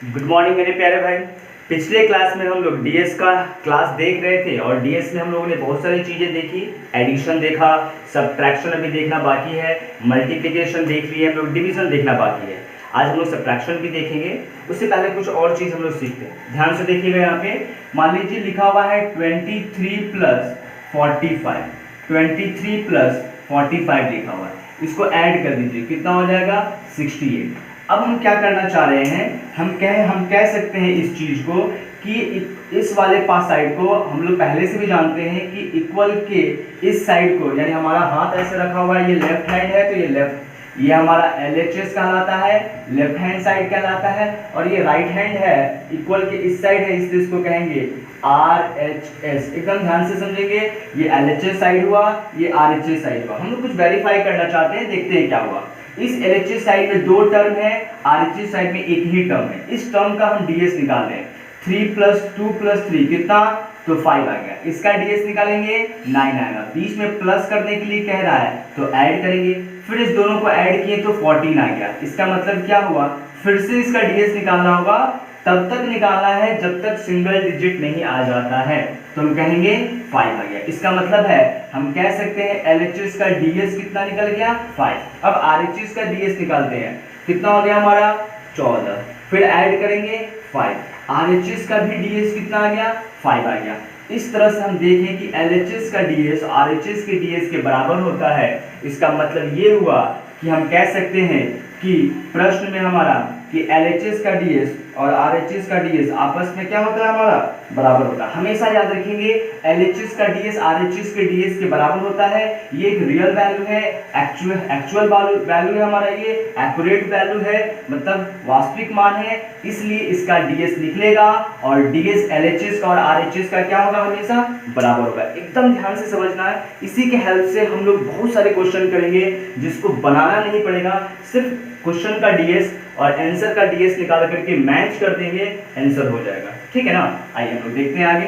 Good morning मेरे प्यारे भाई। पिछले क्लास में हम लोग डीएस का क्लास देख रहे थे और डीएस में हम लोगों ने बहुत सारी चीज़ें देखी। एडिशन देखा, सब्ट्रैक्शन अभी देखना बाकी है, मल्टीप्लिकेशन देख लिए हम लोग, डिवीजन देखना बाकी है। आज हम लोग सब्ट्रैक्शन भी देखेंगे। उससे पहले कुछ और चीज़ हम लोग सीखते हैं। ध्यान से देखिएगा, यहाँ पे मान लीजिए लिखा हुआ है 23 + 45, 23 + 45 लिखा हुआ है। इसको ऐड कर दीजिए, कितना हो जाएगा 68। अब हम क्या करना चाह रहे हैं, हम कह सकते हैं इस चीज को कि इस वाले पास साइड को हम लोग पहले से भी जानते हैं कि इक्वल के इस साइड को, यानी हमारा हाथ ऐसे रखा हुआ है, ये लेफ्ट हैंड है तो ये लेफ्ट, ये हमारा LHS कहलाता है, लेफ्ट हैंड साइड कहलाता है, और ये राइट हैंड है, इक्वल के इस साइड है, इसलिए इसको कहेंगे RHS। एकदम ध्यान से समझेंगे, ये LHS साइड हुआ, ये RHS साइड हुआ। हम लोग कुछ वेरीफाई करना चाहते हैं, देखते हैं क्या हुआ। इस LHS साइड में 2 टर्म है, RHS साइड में एक ही टर्म है। इस टर्म का हम DS निकाल रहे हैं। 3 + 2 + 3 कितना, तो 5 आ गया। इसका DS निकालेंगे 9 आएगा। बीच में प्लस करने के लिए कह रहा है तो ऐड करेंगे, फिर इस दोनों को ऐड किए तो 14 आ गया। इसका मतलब क्या हुआ, फिर से इसका DS निकालना होगा। तब तक निकालना है जब तक सिंगल डिजिट नहीं आ जाता है, तो हम कहेंगे 5 आ गया। इसका मतलब है हम कह सकते हैं LHS का DS कितना निकल गया 5। अब RHS का DS निकालते हैं, कितना हो गया हमारा 14, फिर ऐड करेंगे 5। RHS का भी DS कितना आ गया 5 आ गया। इस तरह से हम देखें कि LHS का DS RHS के DS के बराबर होता है। इसका मतलब ये हुआ कि हम कह सकते हैं कि प्रश्न में हमारा कि LHS का DS और RHS का DS आपस में क्या होता है, हमारा बराबर होता है। हमेशा याद रखेंगे LHS का DS RHS के DS के बराबर होता है। ये एक रियल वैल्यू है, एक्चुअल वैल्यू है हमारा, ये एक्यूरेट वैल्यू है, मतलब वास्तविक मान है, इसलिए इसका DS निकलेगा और DS LHS का और RHS का क्या होगा, हमेशा बराबर होगा। एकदम ध्यान से समझना है। इसी के हेल्प से हम लोग बहुत सारे क्वेश्चन करेंगे जिसको बनाना नहीं पड़ेगा, सिर्फ क्वेश्चन का DS और आंसर का DS निकाल करके मैच कर देंगे, आंसर हो जाएगा। ठीक है ना। आइए हम लोग देखते हैं आगे।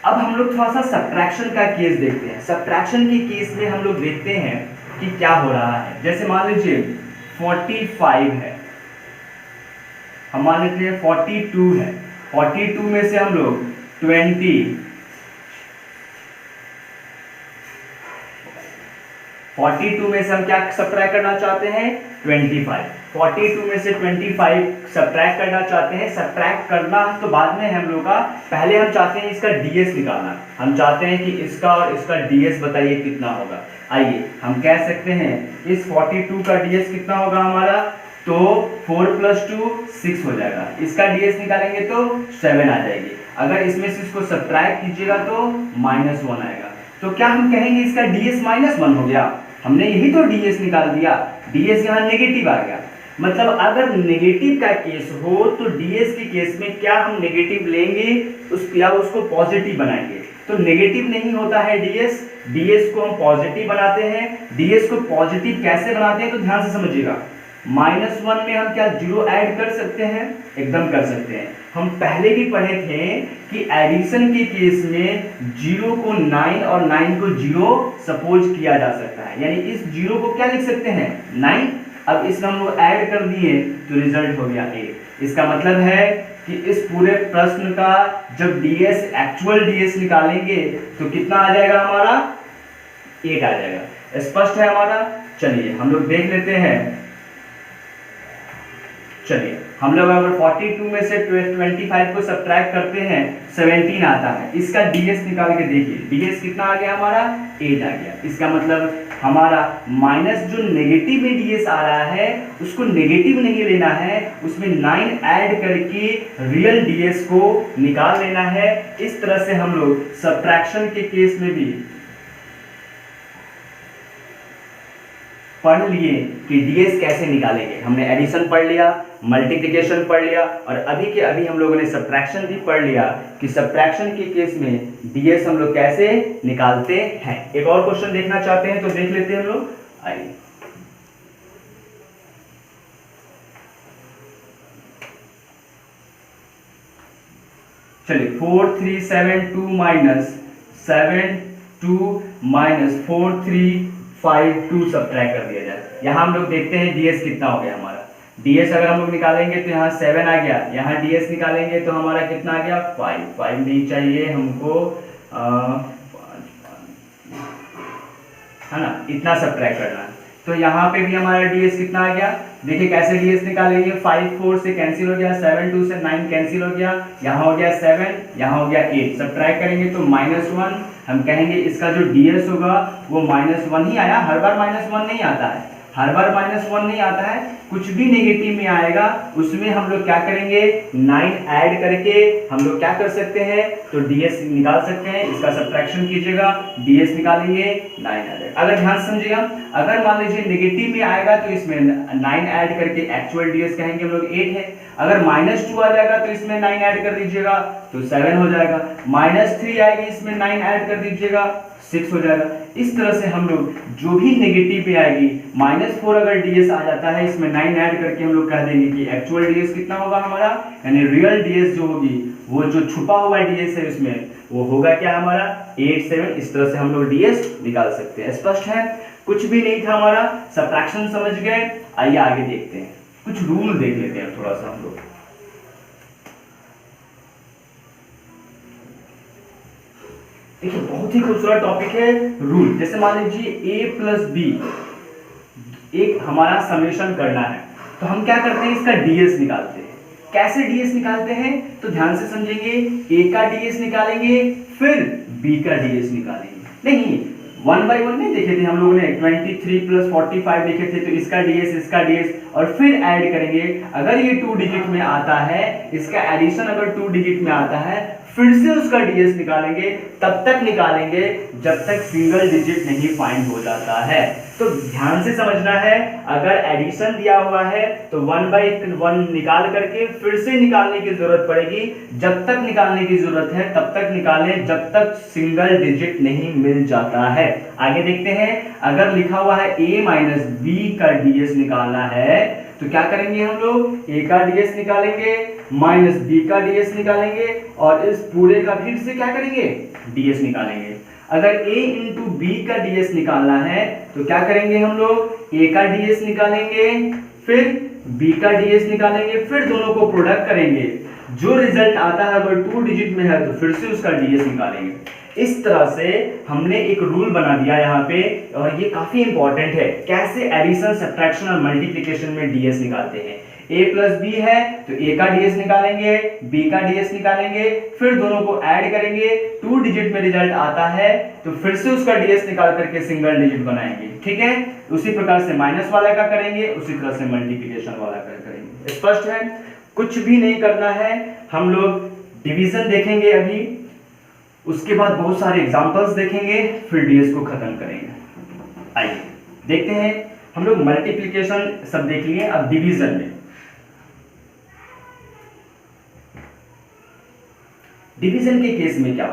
अब हम लोग थोड़ा सा सब्ट्रैक्शन का केस देखते हैं। सब्ट्रैक्शन के केस में हम लोग देखते हैं कि क्या हो रहा है। जैसे मान लीजिए 45 है, हम मान लेते हैं 42 है। 42 में से हम लोग 42 में से हम क्या सब्ट्रैक्ट करना चाहते हैं 25। 42 में से 25 सब्ट्रैक्ट करना चाहते हैं। सब्ट्रैक्ट करना तो बाद में हम लोग का, पहले हम चाहते हैं इसका DS निकालना। हम चाहते हैं कि इसका और इसका DS बताइए कितना होगा। आइए हम कह सकते हैं इस 42 का DS कितना होगा हमारा, तो 4 + 2 6 हो जाएगा। इसका DS निकालेंगे तो 7 आ जाएगी। अगर इसमें से इसको सब्ट्रैक्ट कीजिएगा तो -1 आएगा। तो क्या हम कहेंगे इसका DS -1 हो गया। हमने यही तो DS निकाल दिया, DS यहाँ नेगेटिव आ गया। मतलब अगर नेगेटिव का केस हो तो DS के केस में क्या हम नेगेटिव लेंगे या उसको पॉजिटिव बनाएंगे। तो नेगेटिव नहीं होता है DS को हम पॉजिटिव बनाते हैं। DS को पॉजिटिव कैसे बनाते हैं, तो ध्यान से समझिएगा। -1 में हम क्या 0 ऐड कर सकते हैं, एकदम कर सकते हैं। हम पहले भी पढ़े थे कि एडिशन के केस में 0 को 9 और 9 को 0 सपोज किया जा सकता है, यानी इस 0 को क्या लिख सकते हैं 9। अब इसमें हम लोग ऐड कर दिए तो रिजल्ट हो गया 8। इसका मतलब है कि इस पूरे प्रश्न का जब एक्चुअल DS निकालेंगे तो कितना आ जाएगा हमारा 8 आ जाएगा। स्पष्ट है हमारा। चलिए हम लोग देख लेते हैं। चलिए हम लोग अगर 42 में से 25 को सब्ट्रैक्ट करते हैं 17 आता है। इसका DS निकाल के देखिए, DS कितना आ गया हमारा 8 आ गया। इसका मतलब हमारा माइनस जो नेगेटिव में DS आ रहा है उसको नेगेटिव नहीं लेना है, उसमें 9 ऐड करके रियल DS को निकाल लेना है। इस तरह से हम लोग सब्ट्रैक्शन के केस में भी पढ़ लिए कि DS कैसे निकालेंगे। हमने एडिशन पढ़ लिया, मल्टीप्लिकेशन पढ़ लिया और अभी के अभी हम लोगों ने सब्ट्रैक्शन भी पढ़ लिया कि सब्ट्रैक्शन के केस में DS हम लोग कैसे निकालते हैं। एक और क्वेश्चन देखना चाहते हैं तो देख लेते हैं हम लोग। आइए चलिए 4372 -72 -4352 सब्ट्रैक्ट कर दिया जाए। यहाँ हम लोग देखते हैं DS कितना हो गया हमारा। ds अगर हम लोग निकालेंगे तो यहाँ 7 आ गया, यहाँ ds निकालेंगे तो हमारा कितना आ गया 5 नहीं चाहिए हमको, है ना, इतना सब्ट्रैक्ट करना है। तो यहाँ पे भी हमारा ds कितना आ गया, देखिए कैसे ds निकालेंगे, 5 4 से कैंसिल हो गया, 7 2 से 9 कैंसिल हो गया, यहाँ हो गया 7, यहाँ हो गया 8, सब्ट्रैक्ट करेंगे तो -1, हम कहेंगे इसका जो ds होगा वो -1 ही आया। हर बार -1 नहीं आता है, हर बार -1 नहीं आता है, कुछ भी नेगेटिव में आएगा उसमें हम लोग क्या करेंगे 9 ऐड करके हम लोग क्या कर सकते हैं, तो ds निकाल सकते हैं। इसका सब्ट्रैक्शन कीजिएगा, ds निकालेंगे 9 आ जाएगा। अगर ध्यान समझिएगा, अगर मान लीजिए नेगेटिव में आएगा तो इसमें 9 ऐड करके एक्चुअल ds कहेंगे हम लोग 8 है। अगर -2 आ जाएगा तो इसमें 9 ऐड कर दीजिएगा तो 7 हो जाएगा, -3 आएगी इसमें 9 ऐड कर दीजिएगा 6 हो जाएगा। इस तरह से हम लोग जो भी नेगेटिव में आएगी, -4 अगर ds आ जाता है इसमें 9 ऐड करके हम लोग कह देंगे कि एक्चुअल ds कितना होगा हमारा, यानी रियल ds जो होगी, वो जो छुपा हुआ ds है इसमें वो होगा क्या हमारा 8 7। इस तरह से हम लोग ds निकाल सकते हैं। स्पष्ट है, कुछ भी नहीं था हमारा, सब्ट्रैक्शन समझ गए। आइए आगे देखते हैं, कुछ रूल देख लेते हैं थोड़ा सा हम लोग। देखिए बहुत ही खूबसूरत टॉपिक है रूल। जैसे मान लीजिए a प्लस बी एक हमारा समेशन करना है, तो हम क्या करते हैं इसका ds निकालते हैं। कैसे ds निकालते हैं तो ध्यान से समझेंगे, a का ds निकालेंगे फिर b का ds निकालेंगे। नहीं 1 बाई 1 नहीं देखे थे हम लोगों ने, 23 प्लस 45 लिखे थे, तो इसका ds और फिर ऐड करेंगे। अगर ये 2 डिजिट में आता है, इसका एडिशन अगर 2 डिजिट में आता है, फिर से उसका ds निकालेंगे। तब तक निकालेंगे जब तक सिंगल डिजिट नहीं फाइंड हो जाता है। तो ध्यान से समझना है, अगर एडिशन दिया हुआ है तो 1 बाई 1 निकाल करके फिर से निकालने की जरूरत पड़ेगी। जब तक निकालने की जरूरत है तब तक निकालें, जब तक सिंगल डिजिट नहीं मिल जाता है। आगे देखते हैं, अगर लिखा हुआ है a माइनस बी का ds निकालना है तो क्या करेंगे हम लोग, a का ds निकालेंगे माइनस b का ds निकालेंगे और इस पूरे का फिर से क्या करेंगे ds निकालेंगे। अगर a इंटू बी का ds निकालना है तो क्या करेंगे हम लोग, a का ds निकालेंगे फिर b का ds निकालेंगे, फिर दोनों को प्रोडक्ट करेंगे। जो रिजल्ट आता है अगर 2 डिजिट में है तो फिर से उसका ds निकालेंगे। इस तरह से हमने एक रूल बना दिया यहाँ पे, और ये काफी इंपॉर्टेंट है, कैसे एडिशन सब्ट्रैक्शन और मल्टीप्लिकेशन में ds निकालते हैं। a प्लस बी है तो a का ds निकालेंगे, b का ds निकालेंगे, फिर दोनों को ऐड करेंगे। 2 डिजिट में रिजल्ट आता है तो फिर से उसका ds निकाल करके सिंगल डिजिट बनाएंगे। ठीक है, उसी प्रकार से माइनस वाला का करेंगे, उसी तरह से मल्टीप्लिकेशन वाला का करेंगे। स्पष्ट है, कुछ भी नहीं करना है। हम लोग डिवीजन देखेंगे अभी, उसके बाद बहुत सारे एग्जांपल्स देखेंगे, फिर ds को खत्म करेंगे। आइए देखते हैं, हम लोग मल्टीप्लिकेशन सब देख लिए, अब डिवीजन में। डिवीजन के केस में क्या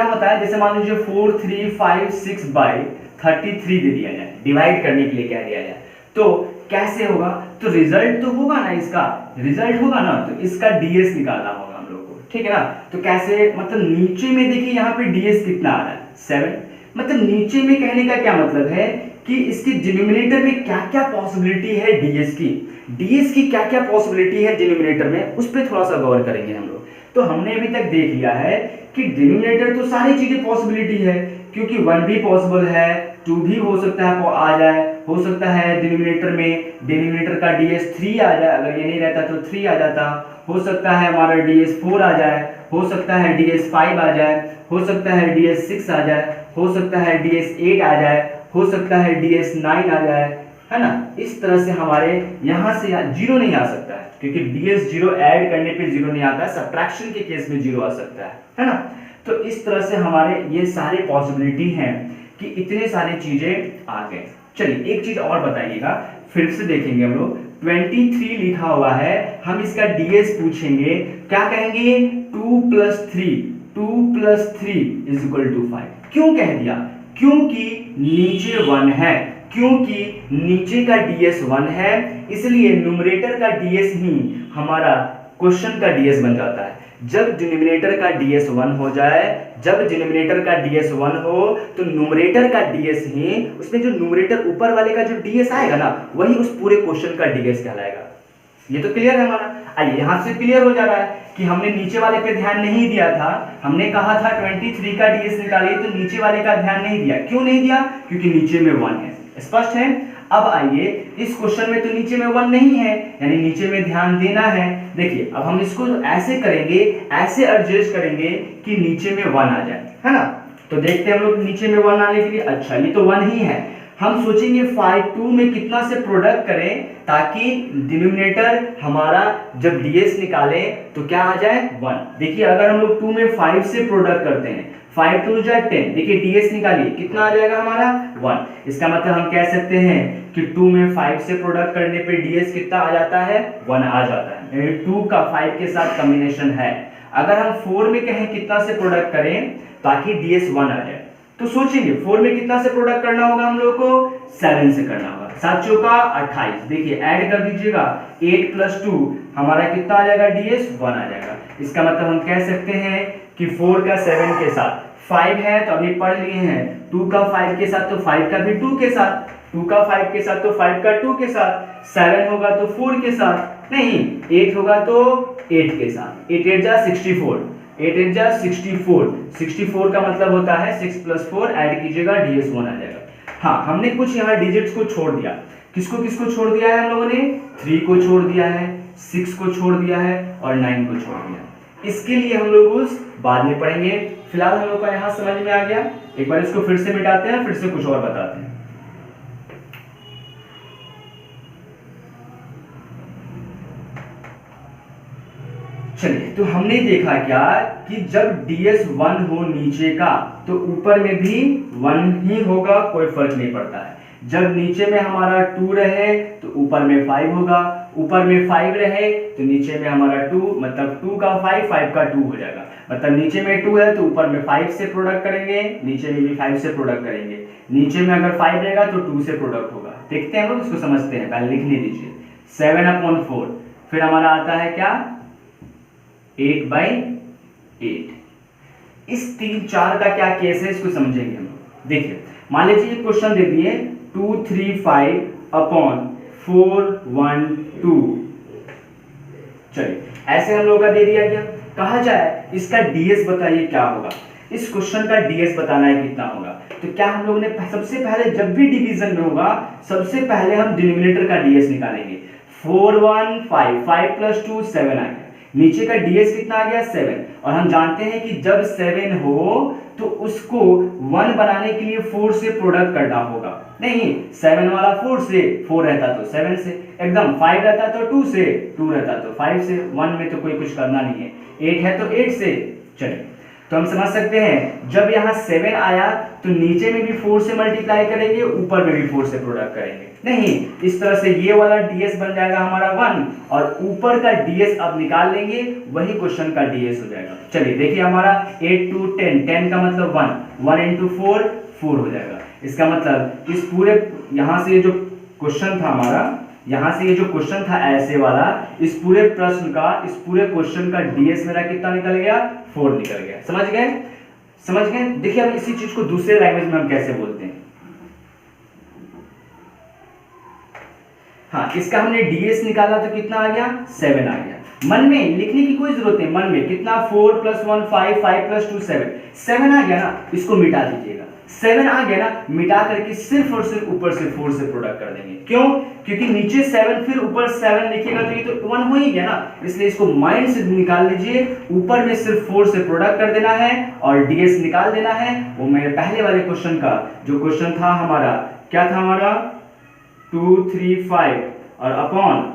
होता है, जैसे मान लीजिए 4 3 5 6 बाई 33 दे दिया जाए, डिवाइड करने के लिए क्या दिया जाए, तो कैसे होगा, तो रिजल्ट तो होगा ना, इसका रिजल्ट होगा ना, तो इसका ds निकालना होगा हम लोग को। ठीक है ना, तो कैसे, मतलब नीचे में देखिए यहाँ पे ds कितना आ रहा है 7, मतलब नीचे में कहने का क्या मतलब है कि इसकी डिनोमिनेटर में क्या क्या पॉसिबिलिटी है ds की क्या क्या पॉसिबिलिटी है डिनोमिनेटर में, उस पर थोड़ा सा गौर करेंगे हम लोग। तो हमने अभी तक देख लिया है कि डिनोमिनेटर तो सारी चीजें पॉसिबिलिटी है, क्योंकि 1 भी पॉसिबल है, 2 भी हो सकता है आ जाए, हो सकता है डिनोमिनेटर का ds 3 आ जाए, अगर ये नहीं रहता तो 3 आ जाता, हो सकता है हमारा ds 4 आ जाए, हो सकता है ds 5 आ जाए, हो सकता है ds 6 आ जाए, हो सकता है ds 8 आ जाए, हो सकता है ds 9 आ जाए, है ना। इस तरह से हमारे यहाँ से 0 नहीं आ सकता है, क्योंकि ds 0 ऐड करने पे 0 नहीं आता है, सब्ट्रैक्शन के केस में 0 आ सकता है ना। तो इस तरह से हमारे ये सारे पॉसिबिलिटी हैं कि इतने सारी चीजें आ गए। चलिए एक चीज और बताइएगा, फिर से देखेंगे हम लोग, 23 लिखा हुआ है, हम इसका ds पूछेंगे, क्या कहेंगे 2 प्लस 3 इज इक्वल टू 5। क्यों कह दिया, क्योंकि नीचे 1 है, क्योंकि नीचे का ds 1 है, इसलिए न्यूमरेटर का ds ही हमारा क्वेश्चन का ds बन जाता है। जब डिनोमिनेटर का ds 1 हो जाए, जब डिनोमिनेटर का ds 1 हो तो न्यूमरेटर का ds ही, उसमें जो न्यूमरेटर ऊपर वाले का जो ds आएगा ना, वही उस पूरे क्वेश्चन का ds कहलाएगा। ये तो क्लियर है हमारा। आइए यहाँ से क्लियर हो जा रहा है कि हमने नीचे वाले पे ध्यान नहीं दिया था। हमने कहा था 23 का डीएस निकालिए, तो नीचे वाले का ध्यान नहीं दिया। क्यों नहीं दिया? क्योंकि नीचे में 1 है। स्पष्ट है? अब आइए इस क्वेश्चन में तो नीचे में 1 नहीं है, यानी नीचे में ध्यान देना है। देखिए अब हम इसको ऐसे करेंगे, ऐसे एडजस्ट करेंगे कि नीचे में 1 आ जाए, है ना। तो देखते हैं हम लोग नीचे में 1 आने के लिए। अच्छा ये तो 1 ही है। हम सोचेंगे 2 में कितना से प्रोडक्ट करें ताकि डिनोमिनेटर हमारा जब डीएस निकाले तो क्या आ जाए 1। देखिए अगर हम लोग 2 में 5 से प्रोडक्ट करते हैं, 5 2 जा 10, देखिए डीएस निकालिए कितना आ जाएगा हमारा 1। इसका मतलब हम कह सकते हैं कि 2 में 5 से प्रोडक्ट करने पे डीएस कितना आ जाता है 1 आ जाता है, 2 का 5 के साथ कॉम्बिनेशन है। अगर हम 4 में कहें कितना से प्रोडक्ट करें ताकि डीएस 1 आ जाए, तो सोचेंगे 4 में कितना से प्रोडक्ट करना होगा हम लोग को 7 से करना होगा। 7 चौका 28, देखिए ऐड कर दीजिएगा 8 + 2 हमारा कितना आ जाएगा डीएस 1 आ जाएगा। इसका मतलब हम कह सकते हैं कि 4 का 7 के साथ 5 है तो अभी पढ़ लिए हैं, 2 का 5 के साथ तो 5 का भी 2 के साथ, 2 का 5 के साथ तो 5 का 2 के साथ, 7 होगा तो 4 के साथ, नहीं 8 होगा तो 8 के साथ। 8 8 जा 64, 8 8 जा 64, 64 का मतलब होता है 6 + 4 ऐड कीजिएगा डीएस 1 आ जाएगा। हाँ हमने कुछ यहाँ डिजिट्स को छोड़ दिया। किसको किसको छोड़ दिया है हम लोगों ने? 3 को छोड़ दिया है, 6 को छोड़ दिया है और 9 को छोड़ दिया है। इसके लिए हम लोग उस बाद में पढ़ेंगे। फिलहाल हम लोग का यहाँ समझ में आ गया। एक बार इसको फिर से मिटाते हैं, फिर से कुछ और बताते हैं। चलिए तो हमने देखा क्या कि जब डीएस 1 हो नीचे का तो ऊपर में भी 1 ही होगा, कोई फर्क नहीं पड़ता है। जब नीचे में हमारा 2 रहे तो ऊपर में 5 होगा, ऊपर में 5 रहे तो नीचे में हमारा 2, मतलब 2 का 5, 5 का 2 हो जाएगा। मतलब नीचे में 2 है तो ऊपर में 5 से प्रोडक्ट करेंगे, नीचे में भी 5 से प्रोडक्ट करेंगे। नीचे में अगर 5 रहेगा तो 2 से प्रोडक्ट होगा। देखते हैं हम लोग, इसको समझते हैं, पहले लिखने दीजिए। 7/4 फिर हमारा आता है क्या 8/8। इस 3 4 का क्या केस है इसको समझेंगे हम। देखिए मान लीजिए क्वेश्चन दे दिए 235/412। चलिए ऐसे हम लोग का दे दिया गया। कहा जाए इसका डीएस बताइए क्या होगा। इस क्वेश्चन का डीएस बताना है कितना होगा। तो क्या हम लोगों ने सबसे पहले जब भी डिवीजन में होगा सबसे पहले हम डिनोमिनेटर का डीएस निकालेंगे। 4 1 5, 5 + 2 7 आ गया। नीचे का डीएस कितना आ गया 7, और हम जानते हैं कि जब 7 हो तो उसको 1 बनाने के लिए 4 से प्रोडक्ट करना होगा। नहीं 7 वाला 4 से, 4 रहता तो 7 से, एकदम 5 रहता तो 2 से, 2 रहता तो 5 से, 1 में तो कोई कुछ करना नहीं है। 8 है तो 8 से। चलिए तो हम समझ सकते हैं जब यहाँ 7 आया तो नीचे में भी 4 से मल्टीप्लाई करेंगे, ऊपर में भी 4 से प्रोडक्ट करेंगे। नहीं इस तरह से ये वाला डीएस बन जाएगा हमारा 1, और ऊपर का डीएस अब निकाल लेंगे, वही क्वेश्चन का डीएस हो जाएगा। चलिए देखिए हमारा 8 2 10, 10 का मतलब 1, 1 × 4 4 हो जाएगा। इसका मतलब इस पूरे यहाँ से जो क्वेश्चन था हमारा, यहाँ से ये जो क्वेश्चन था ऐसे वाला, इस पूरे प्रश्न का, इस पूरे क्वेश्चन का डीएस मेरा कितना निकल गया 4 निकल गया। समझ गए? समझ गए? देखिए अब इसी चीज को दूसरे लैंग्वेज में हम कैसे बोलते हैं। हाँ इसका हमने डीएस निकाला तो कितना आ गया 7 आ गया। मन में लिखने की कोई जरूरत नहीं, मन में कितना 4 + 1 5, 5 + 2 7, 7 आ गया ना, इसको मिटा दीजिएगा। 7 आ गया ना, मिटा करके सिर्फ और सिर्फ ऊपर से 4 से प्रोडक्ट कर देंगे। क्यों? क्योंकि नीचे 7 फिर ऊपर 7 लिखिएगा तो ये तो 1 हो ही गया ना, इसलिए इसको माइंड से निकाल लीजिए। ऊपर में सिर्फ 4 से प्रोडक्ट कर देना है और डीएस निकाल देना है। वो मेरे पहले वाले क्वेश्चन का जो क्वेश्चन था हमारा, क्या था हमारा 235 और अपॉन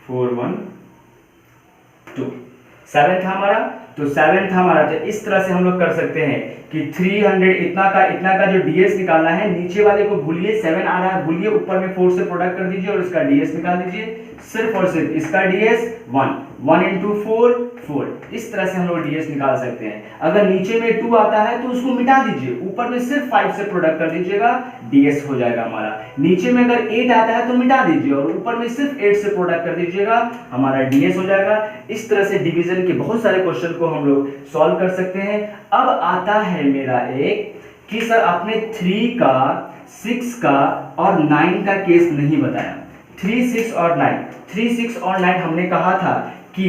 4 1 2, 7 था हमारा, तो 7 था हमारा। तो इस तरह से हम लोग कर सकते हैं कि 300 इतना का जो डीएस निकालना है, नीचे वाले को भूलिए, 7 आ रहा है भूलिए, ऊपर में 4 से प्रोडक्ट कर दीजिए और इसका डीएस निकाल दीजिए। सिर्फ और सिर्फ इसका डीएस 1, 1 × 4 4। इस तरह से हम लोग डीएस निकाल सकते हैं। अगर नीचे में 2 आता है तो उसको मिटा दीजिए, ऊपर में सिर्फ 5 से प्रोडक्ट कर दीजिएगा, डीएस हो जाएगा हमारा। नीचे में अगर 8 आता है तो मिटा दीजिए और ऊपर में सिर्फ 8 से प्रोडक्ट कर दीजिएगा, हमारा डीएस हो जाएगा। इस तरह से डिवीजन के बहुत सारे क्वेश्चन को हम लोग सॉल्व कर सकते हैं। अब आता है मेरा एक कि सर आपने 3 का, 6 का और 9 का केस नहीं बताया। 3, 6 और 9, 3, 6 और 9 हमने कहा था कि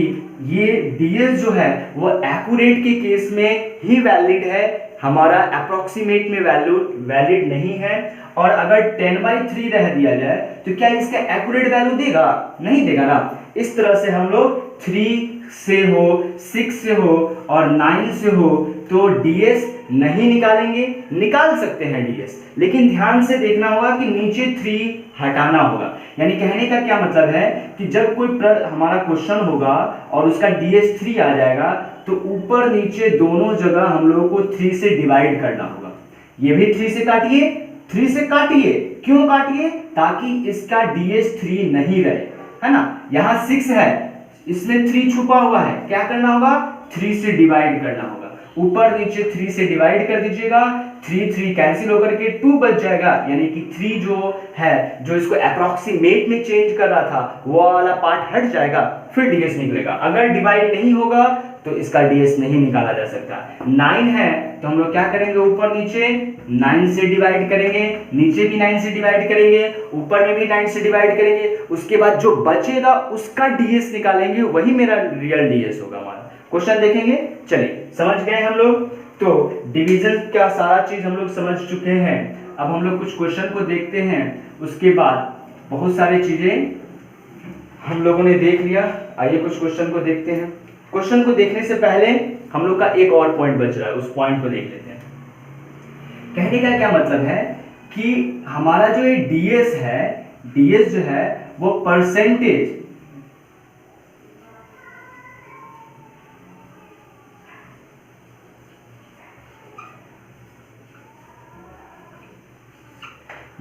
ये ds जो है वो एक्यूरेट के केस में ही वैलिड है, हमारा अप्रोक्सीमेट में वैलिड नहीं है। और अगर 10/3 रह दिया जाए तो क्या इसका एक्यूरेट वैल्यू देगा? नहीं देगा ना। इस तरह से हम लोग 3 से हो, 6 से हो और 9 से हो तो ds नहीं निकालेंगे, निकाल सकते हैं ds, लेकिन ध्यान से देखना होगा कि नीचे 3 हटाना होगा। यानी कहने का क्या मतलब है कि जब कोई हमारा क्वेश्चन होगा और उसका ds 3 आ जाएगा तो ऊपर नीचे दोनों जगह हम लोगों को 3 से डिवाइड करना होगा। ये भी 3 से काटिए, 3 से काटिए, क्यों काटिए? ताकि इसका ds 3 नहीं रहे, है ना। यहाँ 6 है, इसमें 3 छुपा हुआ है, क्या करना होगा? 3 से डिवाइड करना होगा। ऊपर नीचे 3 से डिवाइड कर दीजिएगा, 3 कैंसिल होकर के 2 बच जाएगा, यानी कि 3 जो है, जो इसको अप्रोक्सीमेट में चेंज कर रहा था वो वाला पार्ट हट जाएगा, फिर ds निकलेगा। अगर डिवाइड नहीं होगा तो इसका ds नहीं निकाला जा सकता। 9 है तो हम लोग क्या करेंगे? ऊपर नीचे 9 से डिवाइड करेंगे, नीचे भी 9 से डिवाइड करेंगे, ऊपर में भी 9 से डिवाइड करेंगे, उसके बाद जो बचेगा उसका ds निकालेंगे, वही मेरा रियल ds होगा हमारा। क्वेश्चन देखेंगे, चलिए समझ गए हम लोग। तो डिवीजन का सारा चीज हम लोग समझ चुके हैं। अब हम लोग कुछ क्वेश्चन को देखते हैं, उसके बाद बहुत सारी चीजें हम लोगों ने देख लिया। आइए कुछ क्वेश्चन को देखते हैं। क्वेश्चन को देखने से पहले हम लोग का एक और पॉइंट बच रहा है, उस पॉइंट को देख लेते हैं। कहने का क्या मतलब है कि हमारा जो ये ds है, ds जो है वो परसेंटेज,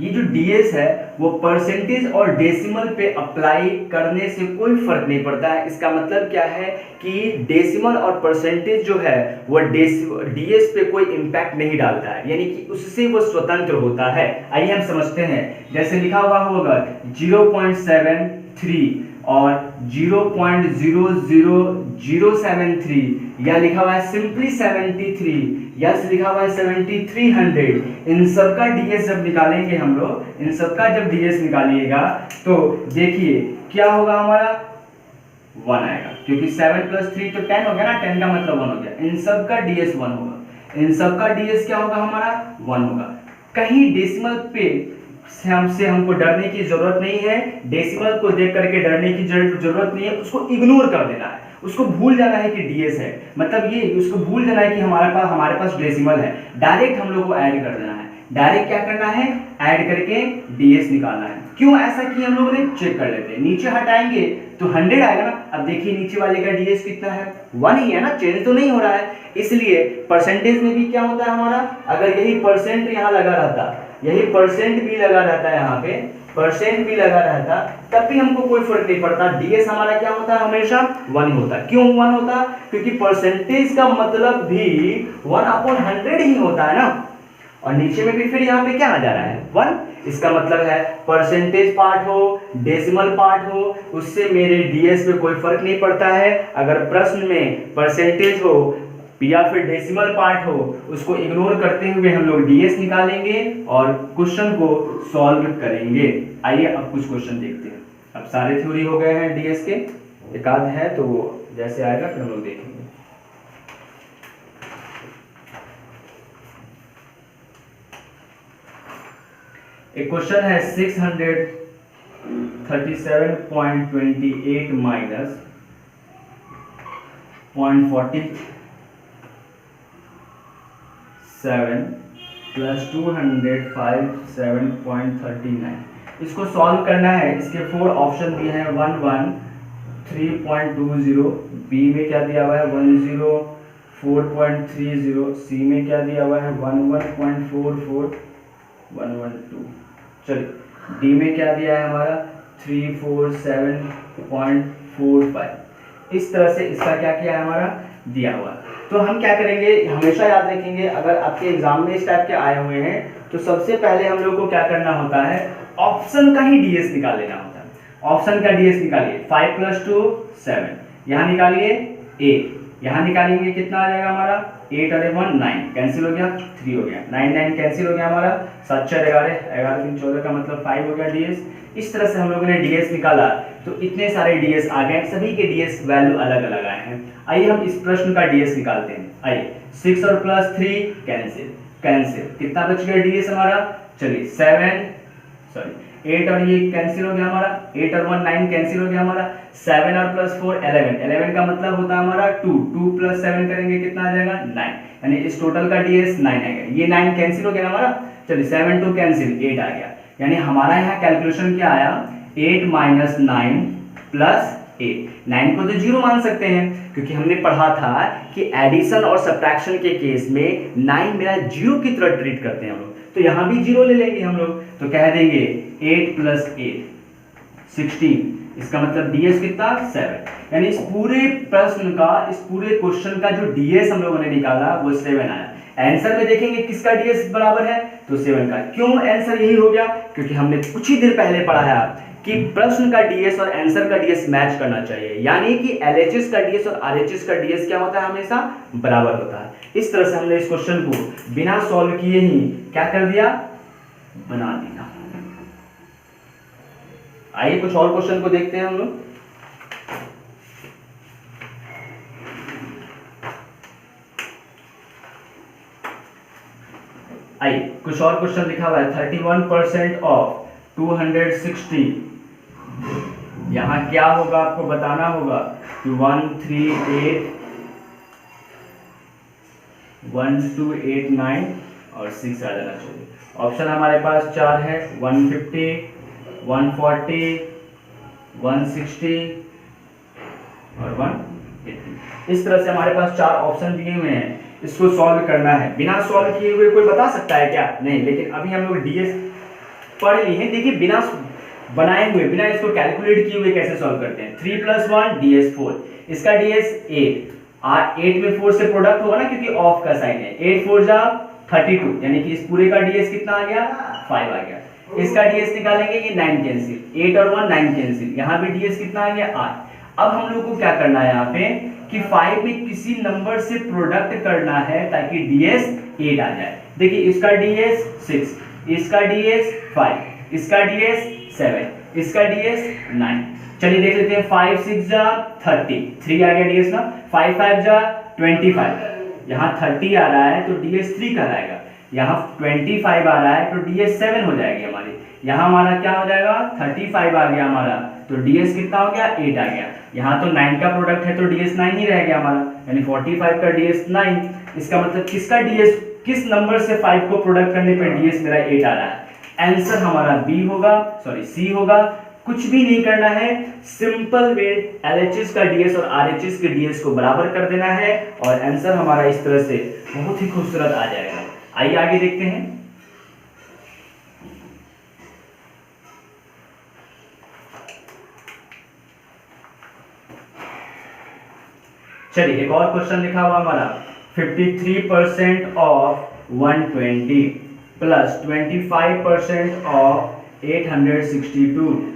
ये जो ds है वो परसेंटेज और डेसिमल पे अप्लाई करने से कोई फर्क नहीं पड़ता है। इसका मतलब क्या है कि डेसिमल और परसेंटेज जो है वो ds पे कोई इम्पैक्ट नहीं डालता है, यानी कि उससे वो स्वतंत्र होता है। आइए हम समझते हैं। जैसे लिखा हुआ होगा 0.73 और 0.00073, या लिखा हुआ है सिंपली 73, या लिखा हुआ है 7300। इन सब का ds जब निकालेंगे हम लोग, इन सब का जब ds निकालिएगा तो देखिए क्या होगा, हमारा 1 आएगा, क्योंकि 7 + 3 तो 10 हो गया ना, 10 का मतलब 1 हो गया। इन सब का ds 1 होगा, इन सब का ds क्या होगा, हमारा 1 होगा। कहीं डेसिमल पे हमको डरने की जरूरत नहीं है, डेसिमल को देख करके डरने की जरूरत नहीं है, उसको इग्नोर कर देना है, उसको भूल जाना है कि ds है, मतलब ये उसको भूल जाना है कि हमारे पास डेसिमल है। डायरेक्ट हम लोग को ऐड कर देना है, डायरेक्ट क्या करना है, ऐड करके ds निकालना है। क्यों ऐसा किया हम लोगों ने, चेक कर लेते हैं। नीचे हटाएंगे तो 100 आएगा ना। अब देखिए नीचे वाले का ds कितना है, 1 ही है ना, चेंज तो नहीं हो रहा है। इसलिए परसेंटेज में भी क्या होता है हमारा, अगर यही परसेंट यहाँ लगा रहता, यही परसेंट भी लगा रहता है, यहाँ पे परसेंट भी लगा रहता, तब भी हमको कोई फर्क नहीं पड़ता। ds हमारा क्या होता है, हमेशा 1 होता है। क्यों 1 होता? क्योंकि परसेंटेज का मतलब भी 1/100 ही होता है ना। और नीचे में भी फिर यहाँ पे क्या आ जा रहा है, 1। इसका मतलब है परसेंटेज पार्ट हो, डेसिमल पार्ट हो, उससे मेरे ds पे कोई फर्क नहीं पड़ता है। अगर प्रश्न में परसेंटेज हो या फिर डेसिमल पार्ट हो, उसको इग्नोर करते हुए हम लोग ds निकालेंगे और क्वेश्चन को सॉल्व करेंगे। आइए अब कुछ क्वेश्चन देखते हैं। अब सारे थ्योरी हो गए हैं ds के, एक आध है तो वो जैसे आएगा फिर हम लोग देखेंगे। एक क्वेश्चन है 637.28 माइनस 0.47 प्लस 257.39। इसको सॉल्व करना है। इसके 4 ऑप्शन दिए हैं, 1 1 3.20, बी में क्या दिया हुआ है 10 4.30, सी में क्या दिया हुआ है 11.44 112। चलिए डी में क्या दिया है हमारा 347.45। इस तरह से इसका क्या किया है हमारा दिया हुआ। तो हम क्या करेंगे, हमेशा याद रखेंगे, अगर आपके एग्जाम में इस टाइप के आए हुए हैं तो सबसे पहले हम लोग को क्या करना होता है, ऑप्शन का ही ds निकाल लेना होता है। ऑप्शन का ds निकालिए, 5 + 2 7, यहाँ निकालिए 8, यहाँ निकालेंगे कितना आ जाएगा हमारा 8 और 1 9 कैंसिल हो गया, 3 हो गया, 9 9 कैंसिल हो गया हमारा, 7 4 11 11 3 14 का मतलब 5 हो गया डीएस। इस तरह से हम लोगों ने डीएस निकाला। तो इतने सारे डीएस आ गए, सभी के डीएस वैल्यू अलग अलग आए हैं। आइए हम इस प्रश्न का डीएस निकालते हैं। आइए 6 और प्लस 3 कैंसिल कैंसिल, कितना बच गया डीएस हमारा, चलिए 8 और ये कैंसिल हो गया हमारा, 8 और 1 9 कैंसिल हो गया हमारा, 7 और प्लस 4 11 11 का मतलब होता है हमारा 2 2 प्लस 7 करेंगे कितना आ जाएगा 9, यानी इस टोटल का डीएस 9 आएगा। ये 9 कैंसिल हो गया हमारा, चलिए 7 2 कैंसिल 8 आ गया, यानी हमारा यहाँ कैलकुलेशन क्या आया 8 माइनस 9 प्लस 8। 9 को तो जीरो मान सकते हैं क्योंकि हमने पढ़ा था कि एडिशन और सब्ट्रैक्शन के केस में 9 मेरा जीरो की तरह ट्रीट करते हैं हम लोग, तो यहाँ भी जीरो ले लेंगे हम लोग, तो कह देंगे 8 प्लस 8 16, इसका मतलब डीएस कितना 7, यानी इस पूरे प्रश्न का, इस पूरे क्वेश्चन का जो डीएस हम लोगों ने निकाला वो 7 आया। आंसर में देखेंगे किसका डीएस बराबर है, तो 7 का। क्यों आंसर यही हो गया, क्योंकि हमने कुछ ही देर पहले पढ़ा है कि प्रश्न का डीएस और आंसर का डीएस मैच करना चाहिए, यानी कि एलएचएस का डीएस और आरएचएस का डीएस क्या होता है, हमेशा बराबर होता है। इस तरह से हमने इस क्वेश्चन को बिना सॉल्व किए ही क्या कर दिया, बना दिया। आइए कुछ और क्वेश्चन को देखते हैं हम लोग। आइए कुछ और क्वेश्चन लिखा हुआ है 31% ऑफ 260, यहां क्या होगा आपको बताना होगा कि 138 1289 और 6 आ जाना चाहिए। ऑप्शन हमारे पास 4 है, 150 140 160 और 180। इस तरह से हमारे पास 4 ऑप्शन दिए हुए हैं, इसको सॉल्व करना है। बिना सॉल्व किए हुए कोई बता सकता है क्या, नहीं, लेकिन अभी हम लोग डीएस पढ़ लिए हैं। देखिए बिना बनाए हुए, बिना इसको कैलकुलेट किए हुए कैसे सॉल्व करते हैं। 3 + 1 डीएस 4, इसका डीएस 8 8 में 4 से प्रोडक्ट होगा ना, क्योंकि ऑफ का साइन है। 8 4 जा 32, यानी कि इस पूरे का डीएस कितना आ गया 5 आ गया। इसका डीएस निकालेंगे, ये 9 कैंसिल, 8 और 1 9 कैंसिल, यहाँ भी डीएस कितना आ गया 8। अब हम लोग को क्या करना है यहाँ पे कि 5 में किसी नंबर से प्रोडक्ट करना है ताकि डीएस 8 आ जाए। देखिए इसका डीएस 6, इसका डीएस 5, इसका डीएस 7, इसका डीएस 9। चलिए देख लेते हैं, 5 6 जा 30, 3 आ गया डीएस ना, 5 5 जा 25, यहाँ 30 आ रहा है तो डीएस 3 कहलाएगा, यहाँ 25 आ रहा है तो डीएस 7 हो जाएगी हमारी। यहाँ हमारा क्या हो जाएगा 35 आ गया हमारा, तो डीएस कितना हो गया 8 आ गया। यहाँ तो 9 का प्रोडक्ट है तो डीएस 9 ही रह गया हमारा, यानी 45 का डीएस 9। इसका मतलब किसका डीएस, किस नंबर से 5 को प्रोडक्ट करने पे डीएस मेरा 8 आ रहा है। आंसर हमारा बी होगा, सॉरी सी होगा। कुछ भी नहीं करना है, सिंपल वे एलएचएस का डीएस और आरएचएस के डीएस को बराबर कर देना है और आंसर हमारा इस तरह से बहुत ही खूबसूरत आ जाएगा। आइए आगे देखते हैं। चलिए एक और क्वेश्चन लिखा हुआ हमारा 53% of 120 plus 25% of 862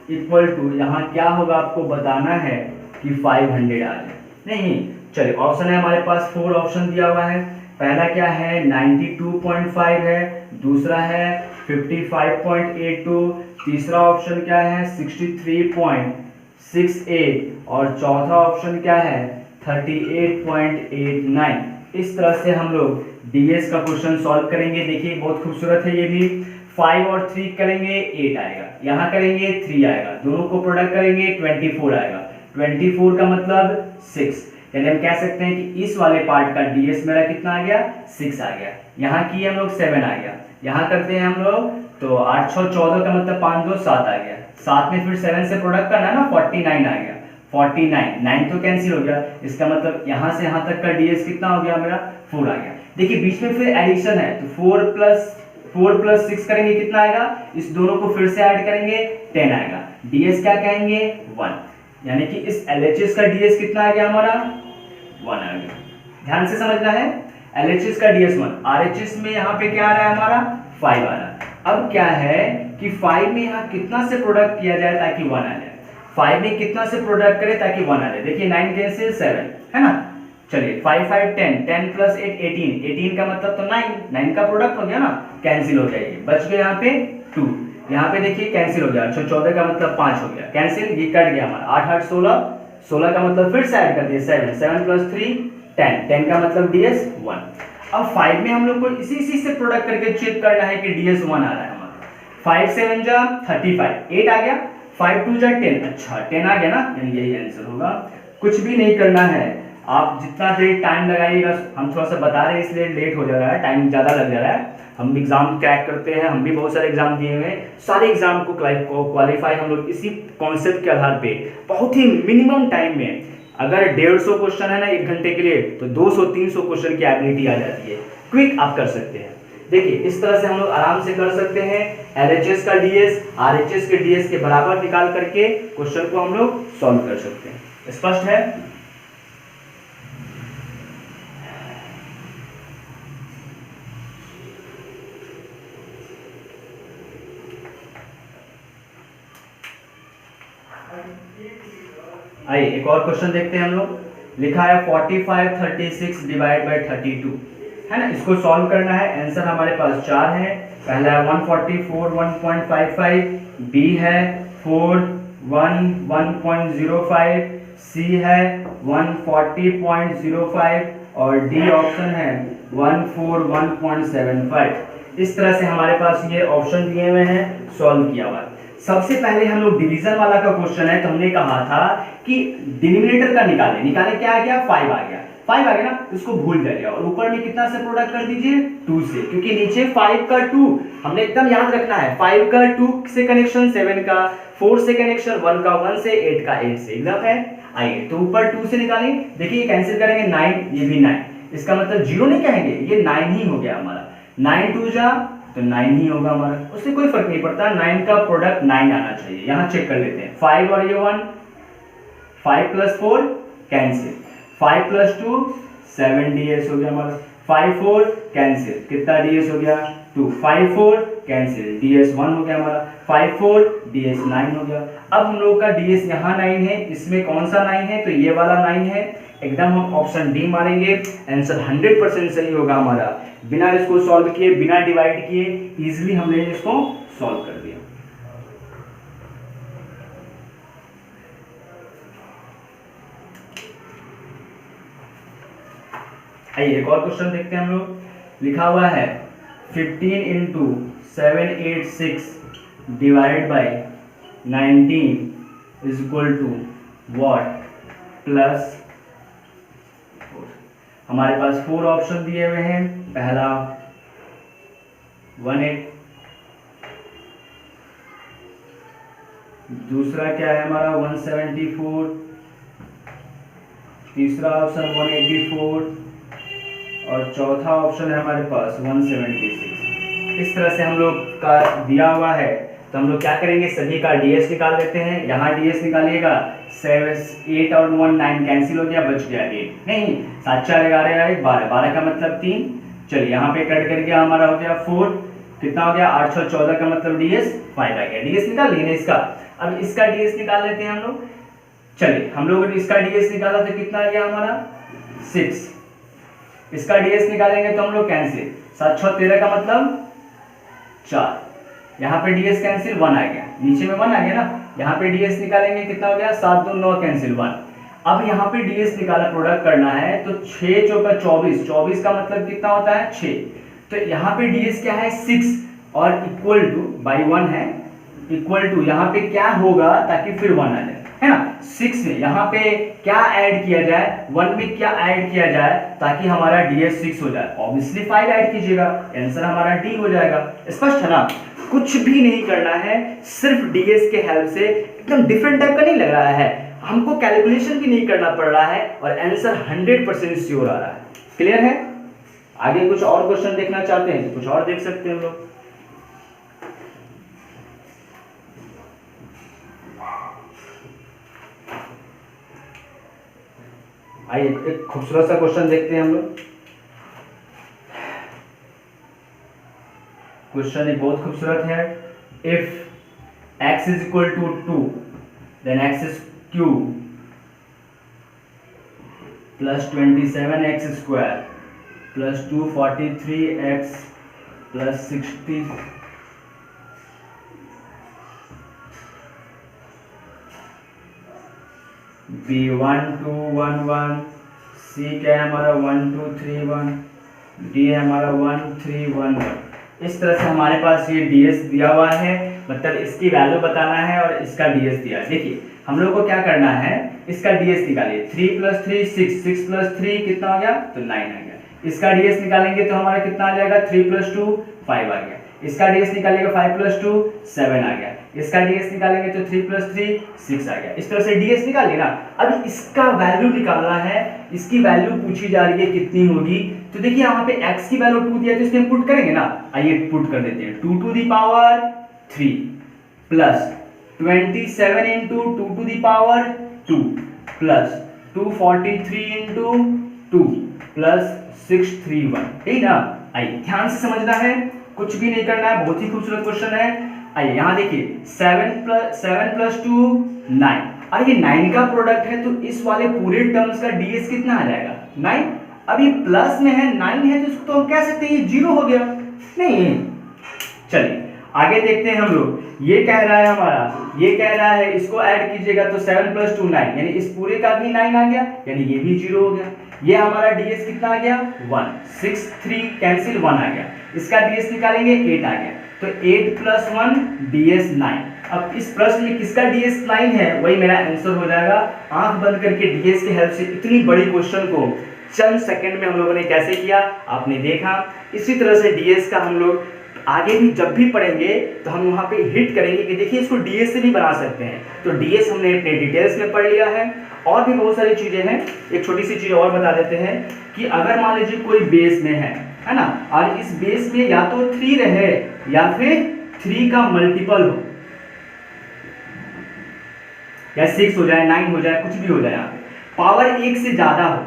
equal to, यहाँ क्या होगा आपको बताना है कि 500 आ जाए। नहीं, चलिए ऑप्शन है हमारे पास 4 ऑप्शन दिया हुआ है। पहला क्या है 92.5 है, दूसरा है 55.82, तीसरा ऑप्शन क्या है 63.68 और चौथा ऑप्शन क्या है 38.89। इस तरह से हम लोग डीएस का क्वेश्चन सॉल्व करेंगे। देखिए बहुत खूबसूरत है ये भी। 5 और 3 करेंगे 8 आएगा, यहाँ करेंगे 3 आएगा, दोनों को प्रोडक्ट करेंगे 24 आएगा। 24 का मतलब 6, यानी हम कह सकते हैं कि इस वाले पार्ट का डीएस मेरा कितना आ गया 6 आ गया। यहाँ किए हम लोग 7 आ गया, यहाँ करते हैं हम लोग तो 8 6 14 का मतलब 5 2 7 आ गया। 7 में फिर 7 से प्रोडक्ट करना है ना, 49 आ गया। 49 9 तो कैंसिल हो गया, इसका मतलब यहाँ से यहाँ तक का डीएस कितना हो गया मेरा 4 आ गया। देखिए बीच में फिर एडिशन है तो 4 + 6 करेंगे कितना आएगा, इस दोनों को फिर से ऐड करेंगे 10 आएगा। डीएस क्या कहेंगे 1, यानी कि इस एलएचएस का डीएस कितना आ गया हमारा 1 आ गया। ध्यान से समझना है, एलएचएस का डीएस 1, आरएचएस में यहाँ पे क्या आ रहा है हमारा 5 आ रहा है। अब क्या है कि 5 में यहाँ कितना से प्रोडक्ट किया जाए ताकि 1 आ जाए। 5 में कितना से प्रोडक्ट करें ताकि 1 आ जाए। देखिए 9 कैंसिल 7 है ना, चलिए 5 5 10, 10 प्लस 8 18, 18 का मतलब तो 9, 9 का प्रोडक्ट हो गया ना, कैंसिल हो जाएगी, बच गया यहाँ पे 2, यहाँ पे देखिए कैंसिल हो गया, अच्छा 14 का मतलब 5 हो गया कैंसिल, ये कट गया हमारा, 8 8 16, 16 का मतलब फिर से ऐड कर दिया 7, 7 प्लस 3 10, 10 का मतलब ds 1। अब 5 में हम लोग को इसी से प्रोडक्ट करके चेक करना है कि ds 1 आ रहा है हमारा। 5 7 जा 35, 8 आ गया, 5 2 जा 10, अच्छा 10 आ गया ना, यानी यही आंसर होगा। कुछ भी नहीं करना है, आप जितना देर टाइम लगाइएगा, हम थोड़ा सा बता रहे हैं इसलिए लेट हो जा रहा है, टाइम ज़्यादा लग जा रहा है, हम एग्जाम क्रैक करते हैं, हम भी बहुत सारे एग्जाम दिए हुए हैं, सारे एग्जाम को क्वालिफाई हम लोग इसी कॉन्सेप्ट के आधार पे बहुत ही मिनिमम टाइम में, अगर 150 क्वेश्चन है ना 1 घंटे के लिए, तो 200-300 क्वेश्चन की एबिलिटी आ जाती है, क्विक आप कर सकते हैं। देखिए इस तरह से हम लोग आराम से कर सकते हैं, LHS का DS RHS के DS के बराबर निकाल करके क्वेश्चन को हम लोग सॉल्व कर सकते हैं। स्पष्ट है? आइए एक और क्वेश्चन देखते हैं हम लोग। लिखा है 45 36 डिवाइड बाय 32 है ना, इसको सॉल्व करना है। आंसर हमारे पास 4 है। पहला है 144 1.55, बी है 4 1 1.05, सी है 140.05 और डी ऑप्शन है 141.75। इस तरह से हमारे पास ये ऑप्शन दिए हुए हैं, सॉल्व किया हुआ है। सबसे पहले हम लोग डिवीजन वाला का क्वेश्चन है, तो हमने कहा था कि डिनोमिनेटर का निकाले क्या आ गया, 5 आ गया, 5 आ गया ना, इसको भूल जाइए और ऊपर में कितना से प्रोडक्ट कर दीजिए 2 से, क्योंकि नीचे 5 का 2 हमने एकदम याद रखना है, 5 का 2 से कनेक्शन, 7 का 4 से कनेक्शन, 1 का 1 से, 8 का 8 से, एकदम है। आइए तो ऊपर 2 से निकालें, देखिए कैंसिल करेंगे 9, ये भी 9, इसका मतलब 0 नहीं कहेंगे, ये 9 ही हो गया हमारा, 9 2 जा तो 9 ही होगा हमारा, उससे कोई फर्क नहीं पड़ता, 9 का प्रोडक्ट 9 आना चाहिए। यहाँ चेक कर लेते हैं, 5 और ये 1, 5 प्लस 4 कैंसिल, 5 प्लस 2 7 ds हो गया हमारा, 5 4 कैंसिल, कितना ds हो गया 2, 5 4 कैंसिल, ds 1 हो गया हमारा, 5 4 ds 9 हो गया। अब हम लोग का ds यहाँ 9 है, इसमें कौन सा 9 है, तो ये वाला 9 है, एकदम हम ऑप्शन डी मारेंगे, आंसर 100% सही होगा हमारा। बिना इसको सॉल्व किए, बिना डिवाइड किए इजीली हमने इसको सॉल्व कर दिया। आइए एक और क्वेश्चन देखते हैं हम लोग। लिखा हुआ है 15 into 786 divide by 19 is equal to what plus, हमारे पास 4 ऑप्शन दिए हुए हैं। पहला 18, दूसरा क्या है हमारा 174, तीसरा ऑप्शन 184 और चौथा ऑप्शन है हमारे पास 176। इस तरह से हम लोग का दिया हुआ है, तो हम लोग क्या करेंगे, सभी का ds निकाल लेते हैं। यहाँ ds निकालिएगा, 8 और 1 9 कैंसिल हो गया, बच गया 8, नहीं 7 4 11 आए 12, 12 का मतलब 3, चलिए यहाँ पे कट कर गया, हमारा हो गया 4, कितना हो गया 8 6 14 का मतलब ds 5 आ गया। ds निकाल लिए इसका, अब इसका ds निकाल लेते हैं हम लोग। चलिए हम लोग इसका ds निकाला तो कितना आ गया हमारा 6, इसका ds निकालेंगे तो हम लोग कैंसिल, 7 6 13 का मतलब 4, यहाँ पे ds कैंसिल 1 आ गया, नीचे में 1 आ गया ना, यहाँ पे ds निकालेंगे कितना हो गया 7 2 9 कैंसिल 1। अब यहाँ पे ds निकाला, प्रोडक्ट करना है तो 6 चौका 24, 24 का मतलब कितना होता है 6, तो यहाँ पे ds क्या है 6 और इक्वल टू बाई 1 है, इक्वल टू यहाँ पे क्या होगा ताकि फिर 1 आ जाए, है ना। 6 में यहाँ पे क्या ऐड किया जाए, 1 में क्या ऐड किया जाए ताकि हमारा ds 6 हो जाए, ऑब्वियसली 5 ऐड कीजिएगा, आंसर हमारा d हो जाएगा। स्पष्ट है ना, कुछ भी नहीं करना है, सिर्फ ds के हेल्प से, एकदम डिफरेंट टाइप का नहीं लग रहा है, हमको कैलकुलेशन भी नहीं करना पड़ रहा है और आंसर 100% श्योर आ रहा है। क्लियर है? आगे कुछ और क्वेश्चन देखना चाहते हैं तो कुछ और देख सकते हैं हम लोग। आइए एक खूबसूरत सा क्वेश्चन देखते हैं हम लोग। क्वेश्चन एक बहुत खूबसूरत है। If x is equal to 2 then x is cube plus 27x² plus 243x plus 60 B1211, C क्या है हमारा 1231, D है हमारा 1311। इस तरह से हमारे पास ये DS दिया हुआ है, मतलब इसकी वैल्यू बताना है और इसका DS दिया है। देखिए हम लोग को क्या करना है, इसका DS निकालिए। 3 + 3 6, 6 + 3 कितना हो गया, तो 9 आ गया। इसका DS निकालेंगे तो हमारा कितना आ जाएगा, 3 + 2 5 आ गया। इसका DS निकालेंगे 5 + 2 7 आ गया। इसका DS निकालेंगे तो 3 + 3 6 आ गया। इस तरह से DS निकालिए ना। अब इसका वैल्यू निकालना है, इसकी वैल्यू पूछी जा रही है कितनी होगी। तो देखिए यहाँ पे x की वैल्यू 2 दिया है तो इसमें पुट करेंगे ना। आइए पुट कर देते हैं। 2 to the power 3 plus 27 into 2 to the power 2 plus 243 into 2 plus 631। ठीक ना। आइए ध्यान से समझना है, कुछ भी नहीं करना है, बहुत ही खूबसूरत क्वेश्चन है। आइए यहाँ देखिए 7 + 2 9। और ये 9 का प्रोडक्ट है तो इस वाले पूरे टर्म्स का DS कितना आ जाएगा, 9। अब ये प्लस में है, 9 है तो इसको तो हम कह सकते हैं ये 0 हो गया। नहीं, चलिए आगे देखते हैं हम लोग। ये कह रहा है हमारा, ये कह रहा है इसको ऐड कीजिएगा तो 7 + 2 9, यानी इस पूरे का भी 9 आ गया, यानी ये भी 0 हो गया। ये हमारा DS कितना आ गया, 1 6 3 कैंसिल 1 आ गया। इसका DS निकालेंगे 8 आ गया, तो 8 + 1 DS 9। अब इस प्रश्न में किसका DS 9 है, वही मेरा आंसर हो जाएगा। आंख बंद करके DS की हेल्प से इतनी बड़ी क्वेश्चन को चंद सेकंड में हम लोगों ने कैसे किया आपने देखा। इसी तरह से DS का हम लोग आगे भी जब भी पढ़ेंगे तो हम वहाँ पे हिट करेंगे कि देखिए इसको DS से भी बना सकते हैं। तो DS हमने अपने डिटेल्स में पढ़ लिया है। और भी बहुत सारी चीजें हैं। एक छोटी सी चीज और बता देते हैं कि अगर मान लीजिए कोई बेस में है ना, और इस बेस में या तो 3 रहे या फिर 3 का मल्टीपल हो, या 6 हो जाए, 9 हो जाए, कुछ भी हो जाए, यहाँ पे पावर 1 से ज्यादा हो,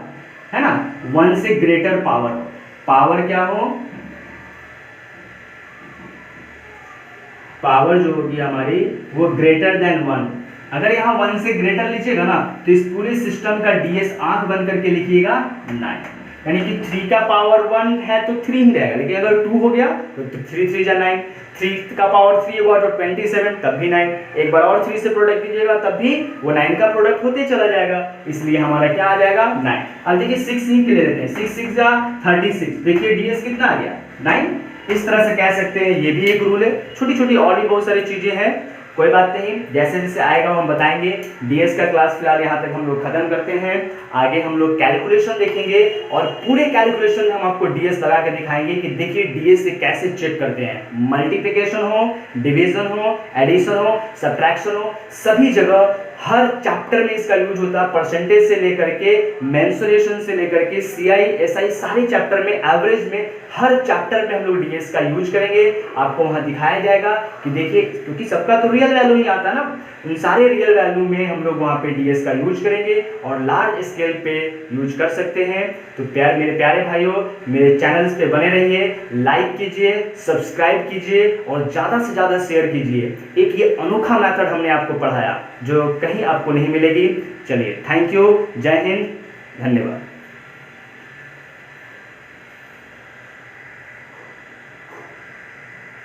है ना, 1 से ग्रेटर पावर हो। पावर क्या हो, पावर जो होगी हमारी वो ग्रेटर देन 1। अगर यहाँ 1 से ग्रेटर लीजिएगा ना तो इस पूरे सिस्टम का DS आंख बंद करके लिखिएगा 9, यानी कि 3 का पावर 1 है तो 3 ही रहेगा। लेकिन अगर 2 हो गया तो 3 3 जा 9, 3 का पावर 3 होगा तो 27, तब भी 9। एक बार और 3 से प्रोडक्ट कीजिएगा तब भी वो 9 का प्रोडक्ट होते चला जाएगा। इसलिए हमारा क्या आ जाएगा, 9। अब देखिए 6 ही के ले लेते हैं, 6 6 जा 36। देखिए DS कितना आ गया, 9। इस तरह से कह सकते हैं, ये भी एक रूल है। छोटी छोटी और भी बहुत सारी चीजें हैं, कोई बात नहीं, जैसे जैसे आएगा हम बताएंगे। DS का क्लास फिलहाल यहाँ तक हम लोग खत्म करते हैं। आगे हम लोग कैलकुलेशन देखेंगे और पूरे कैलकुलेशन में हम आपको DS लगा के दिखाएंगे कि देखिए DS से कैसे चेक करते हैं। मल्टीप्लिकेशन हो, डिवीजन हो, एडिशन हो, सब्ट्रैक्शन हो, सभी जगह हर चैप्टर में इसका यूज होता है। परसेंटेज से लेकर के मेंसुरेशन से लेकर के CI SI सारे चैप्टर में, एवरेज में, हर चैप्टर में हम लोग DS का यूज करेंगे। आपको वहां दिखाया जाएगा कि देखिए, क्योंकि सबका तो रियल वैल्यू ही आता ना, उन सारे रियल वैल्यू में हम लोग वहां पे DS का यूज करेंगे और लार्ज स्केल पे यूज कर सकते हैं। तो मेरे प्यारे भाइयों, मेरे चैनल्स पे बने रहिए, लाइक कीजिए, सब्सक्राइब कीजिए और ज़्यादा से ज़्यादा शेयर कीजिए। एक ये अनोखा मेथड हमने आपको पढ़ाया जो कहीं आपको नहीं मिलेगी। चलिए, थैंक यू, जय हिंद, धन्यवाद।